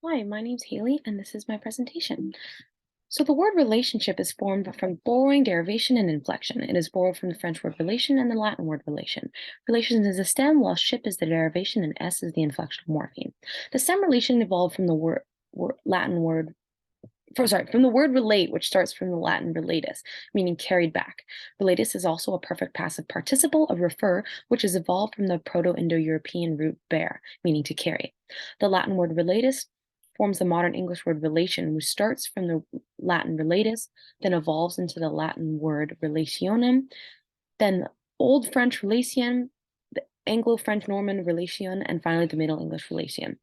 Hi, my name's Haley, and this is my presentation. So the word relationship is formed from borrowing, derivation, and inflection. It is borrowed from the French word relation and the Latin word relation. Relation is a stem, while ship is the derivation, and s is the inflectional morpheme. The stem relation evolved from the Latin word. From the word relate, which starts from the Latin relatus, meaning carried back. Relatus is also a perfect passive participle of refer, which is evolved from the Proto-Indo-European root bear, meaning to carry. The Latin word relatus forms the modern English word relation, which starts from the Latin relatus, then evolves into the Latin word relationem, then the Old French relation, the Anglo-French Norman relation, and finally the Middle English relation.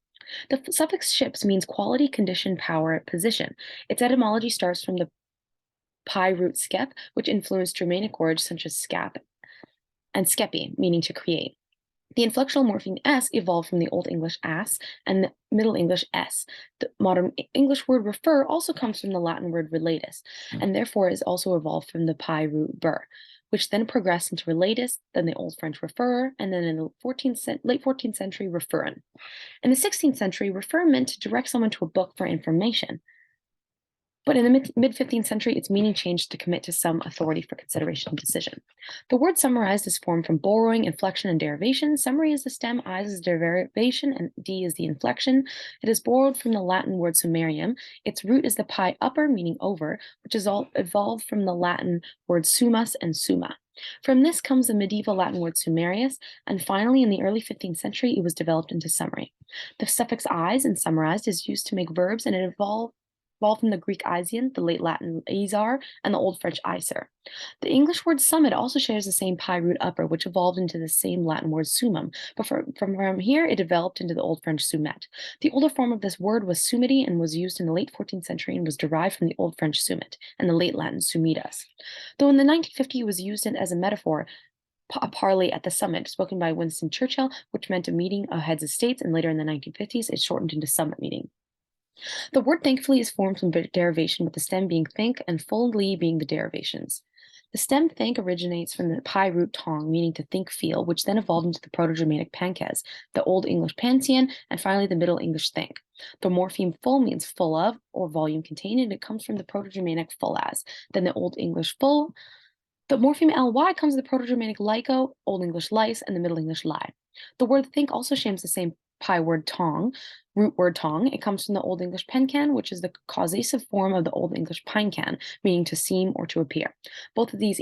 The suffix ships means quality, condition, power, position. Its etymology starts from the Pi root skep, which influenced Germanic words such as scap and skepi, meaning to create. The inflectional morpheme s evolved from the Old English as and the Middle English s. The modern English word refer also comes from the Latin word relatus, and therefore is also evolved from the Pi root ber, which then progressed into relatus, then the Old French refer, and then in the late 14th century, referent. In the 16th century, refer meant to direct someone to a book for information. But in the mid 15th century, its meaning changed to commit to some authority for consideration and decision. The word summarized is formed from borrowing, inflection, and derivation. Summary is the stem, I is the derivation, and D is the inflection. It is borrowed from the Latin word summarium. Its root is the pi upper, meaning over, which is all evolved from the Latin word summus and summa. From this comes the medieval Latin word summarius, and finally, in the early 15th century, it was developed into summary. The suffix "-is" in summarized is used to make verbs, and it evolved from the Greek "eisian," the late Latin "eisar," and the Old French "iser." The English word summit also shares the same pi root upper, which evolved into the same Latin word summum, but from here it developed into the Old French summet. The older form of this word was summity and was used in the late 14th century and was derived from the Old French summet and the late Latin summitas. Though in the 1950s it was used as a metaphor, a parley at the summit, spoken by Winston Churchill, which meant a meeting of heads of states, and later in the 1950s it shortened into summit meeting. The word thankfully is formed from derivation, with the stem being think and fully being the derivations. The stem thank originates from the Pi root tong, meaning to think, feel, which then evolved into the Proto-Germanic pankes, the Old English pantheon, and finally the Middle English think. The morpheme full means full of or volume contained, and it comes from the Proto-Germanic full as, then the Old English full. The morpheme ly comes from the Proto-Germanic lyco, Old English lice, and the Middle English lie. The word think also shares the same Pi word tong, root word tong. It comes from the Old English pencan, which is the causative form of the Old English pinecan, meaning to seem or to appear. Both of these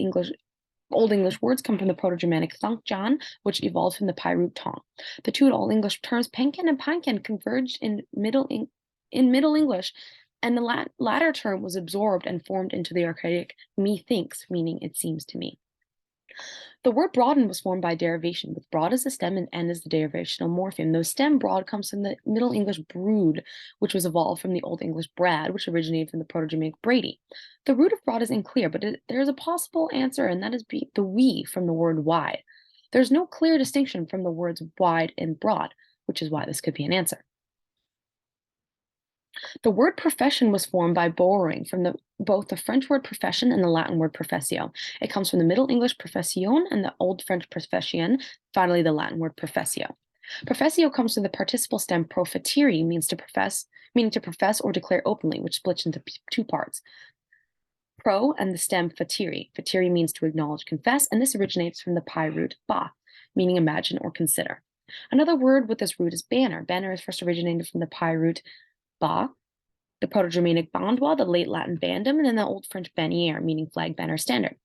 Old English words come from the Proto-Germanic thunkjan, which evolved from the Pi root tong. The two Old English terms pencan and pinecan converged in Middle English, and the latter term was absorbed and formed into the archaic methinks, meaning it seems to me. The word broaden was formed by derivation, with broad as the stem and n as the derivational morpheme. Though stem broad comes from the Middle English brood, which was evolved from the Old English brad, which originated from the Proto-Germanic brady. The root of broad is unclear, but there is a possible answer, and that is the we from the word wide. There's no clear distinction from the words wide and broad, which is why this could be an answer. The word profession was formed by borrowing from both the French word profession and the Latin word professio. It comes from the Middle English profession and the Old French profession, finally the Latin word professio. Professio comes from the participle stem profitiri, meaning to profess or declare openly, which splits into two parts. Pro and the stem fatiri. Fatiri means to acknowledge, confess, and this originates from the Pi root ba, meaning imagine or consider. Another word with this root is banner. Banner is first originated from the Pi root ba, the Proto-Germanic bandwa, the late Latin bandum, and then the Old French bannière, meaning flag, banner, standard.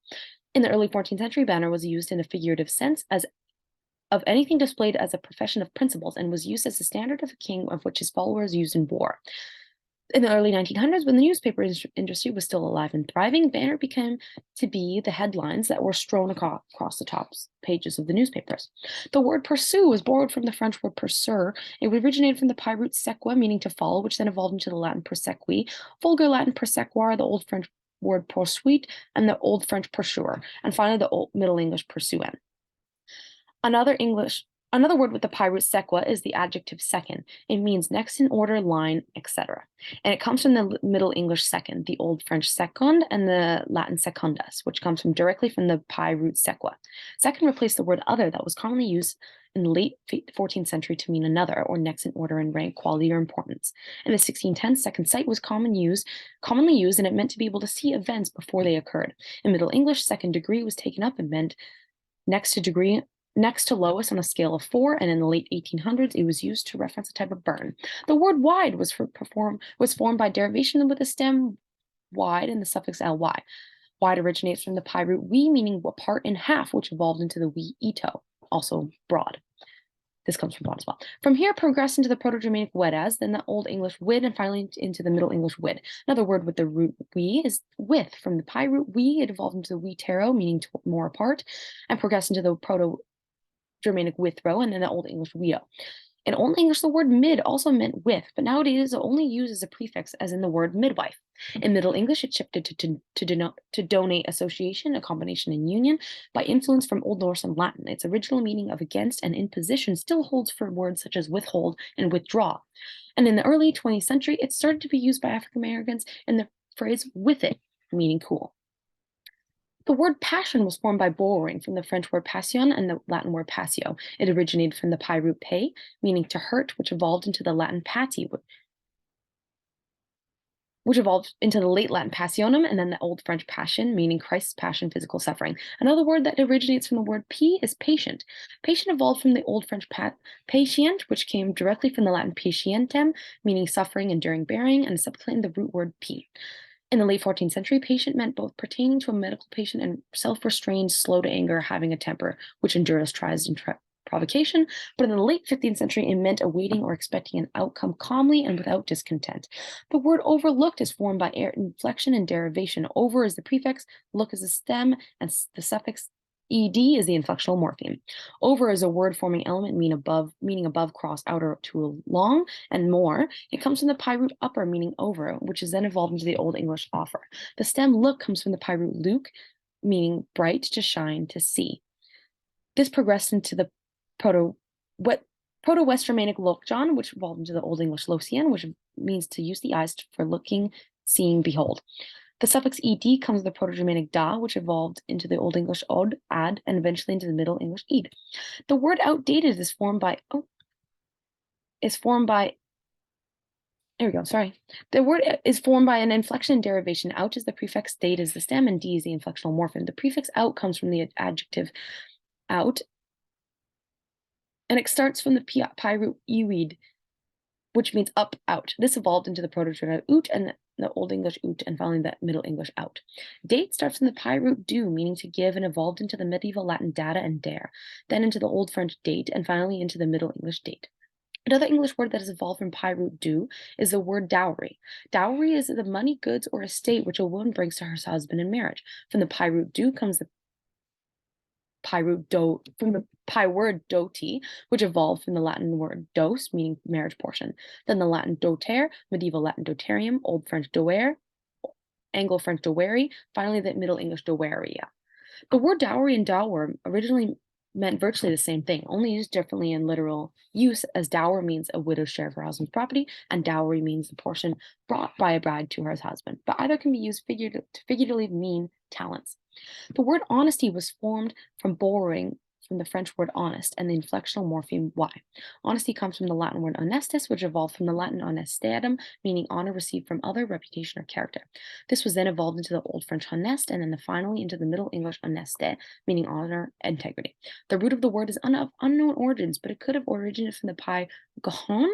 In the early 14th century, banner was used in a figurative sense as of anything displayed as a profession of principles and was used as the standard of a king of which his followers used in war. In the early 1900s, when the newspaper industry was still alive and thriving, banner became to be the headlines that were strewn across the top pages of the newspapers. The word pursue was borrowed from the French word pursuer. It originated from the Pi root sequa, meaning to follow, which then evolved into the Latin persequi, Vulgar Latin persequar, the Old French word poursuite, and the Old French pursuer, and finally the Old Middle English pursuant. Another word with the Pi root sequa is the adjective second. It means next in order, line, etc. And it comes from the Middle English second, the Old French second, and the Latin secundus, which comes directly from the Pi root sequa. Second replaced the word other that was commonly used in the late 14th century to mean another, or next in order in rank, quality, or importance. In the 1610s, second sight was commonly used, and it meant to be able to see events before they occurred. In Middle English, second degree was taken up and meant next to lowest on a scale of 4, and in the late 1800s, it was used to reference a type of burn. The word wide was formed by derivation with the stem wide and the suffix ly. Wide originates from the PIE root we, meaning apart in half, which evolved into the we ito, also broad. This comes from broad as well. From here, progressed into the Proto-Germanic wedas, then the Old English wid, and finally into the Middle English wid. Another word with the root we is with. From the PIE root we, it evolved into the we tero, meaning more apart, and progressed into the Proto-Germanic withrow, and then the Old English weo. In Old English, the word mid also meant with, but nowadays it's only used as a prefix, as in the word midwife. In Middle English, it shifted to donate association, a combination in union, by influence from Old Norse and Latin. Its original meaning of against and in position still holds for words such as withhold and withdraw. And in the early 20th century, it started to be used by African Americans in the phrase with it, meaning cool. The word passion was formed by borrowing from the French word passion and the Latin word passio. It originated from the PIE root pay, meaning to hurt, which evolved into the Latin pati, which evolved into the late Latin passionum, and then the Old French passion, meaning Christ's passion, physical suffering. Another word that originates from the word p is patient. Patient evolved from the Old French patient, which came directly from the Latin patientem, meaning suffering, enduring, bearing, and subsequently the root word p. In the late 14th century, patient meant both pertaining to a medical patient and self-restrained, slow to anger, having a temper, which endures trials and provocation. But in the late 15th century, it meant awaiting or expecting an outcome calmly and without discontent. The word overlooked is formed by inflection and derivation. Over is the prefix, look is the stem, and the suffix ed is the inflectional morpheme. Over is a word forming element meaning above, cross, outer to long, and more. It comes from the PIE root upper, meaning over, which is then evolved into the Old English offer. The stem look comes from the PIE root luke, meaning bright, to shine, to see. This progressed into the Proto-West Germanic lokjon, which evolved into the Old English losian, which means to use the eyes for looking, seeing, behold. The suffix ed comes from the Proto-Germanic da, which evolved into the Old English od, ad, and eventually into the Middle English ed. The word outdated is formed by, there we go, sorry. The word is formed by an inflection and derivation. Out is the prefix, date is the stem, and d is the inflectional morpheme. The prefix out comes from the adjective out, and it starts from the PIE root uid, which means up, out. This evolved into the Proto-Germanic ut and the Old English ut, and finally the Middle English out. Date starts from the PIE root do, meaning to give, and evolved into the medieval Latin data and dare, then into the Old French date, and finally into the Middle English date. Another English word that has evolved from PIE root do is the word dowry. Dowry is the money, goods, or estate which a woman brings to her husband in marriage. From the PIE root do comes the PIE word doti, which evolved from the Latin word dos, meaning marriage portion. Then the Latin doter, medieval Latin doterium, Old French dower, Anglo-French dowary, finally the Middle English dowaria. The word dowry and dower originally meant virtually the same thing, only used differently in literal use, as dower means a widow's share of her husband's property, and dowry means the portion brought by a bride to her husband. But either can be used to figuratively mean talents. The word honesty was formed from borrowing from the French word honest and the inflectional morpheme y. Honesty comes from the Latin word honestus, which evolved from the Latin honestatum, meaning honor received from other, reputation, or character. This was then evolved into the Old French honest, and then finally into the Middle English honeste, meaning honor, integrity. The root of the word is of unknown origins, but it could have originated from the PIE gahon,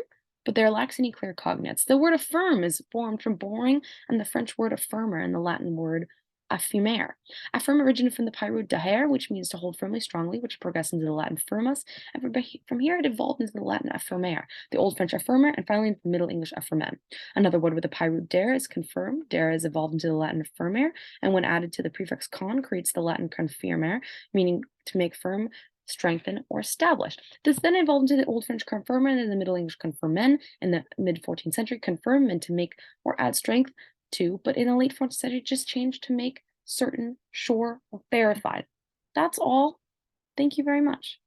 but there lacks any clear cognates. The word affirm is formed from borrowing and the French word affirmer and the Latin word affirmer. Affirm originated from the PIE root daher, which means to hold firmly, strongly, which progressed into the Latin firmus, and from here it evolved into the Latin affirmer, the Old French affirmer, and finally into the Middle English affirmem. Another word with the PIE root dare is confirm. Dare is evolved into the Latin affirmer, and when added to the prefix con, creates the Latin confirmer, meaning to make firm, strengthen, or establish. This then evolved into the Old French confirmer and the Middle English confirmen. In the mid-14th century, confirm meant to make or add strength to, but in the late 14th century, just changed to make certain, sure, or verified. That's all. Thank you very much.